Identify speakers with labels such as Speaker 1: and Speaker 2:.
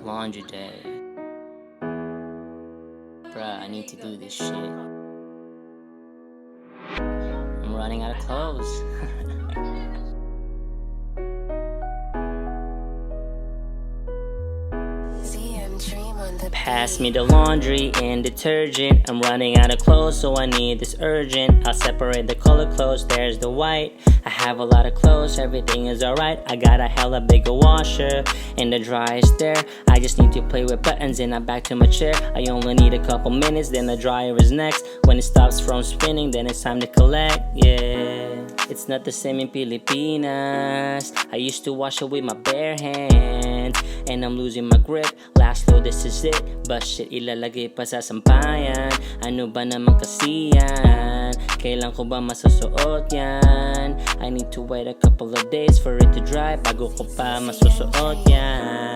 Speaker 1: Laundry day. Bruh, I need to do this shit. I'm running out of clothes. Pass me the laundry and detergent. I'm running out of clothes, so I need this urgent. I'll separate the color clothes, there's the white. I have a lot of clothes, everything is alright. I got a hella bigger washer, and the dryer is there. I just need to play with buttons and I'm back to my chair. I only need a couple minutes, then the dryer is next. When it stops from spinning, then it's time to collect, yeah. It's not the same in Pilipinas. I used to wash it with my bare hands, and I'm losing my grip. Last load, this is it. But shit, ilalagay pa sa sampayan. Ano ba naman kasi yan? Kailan ko ba masusuot yan? I need to wait a couple of days for it to dry bago ko pa masusuot yan.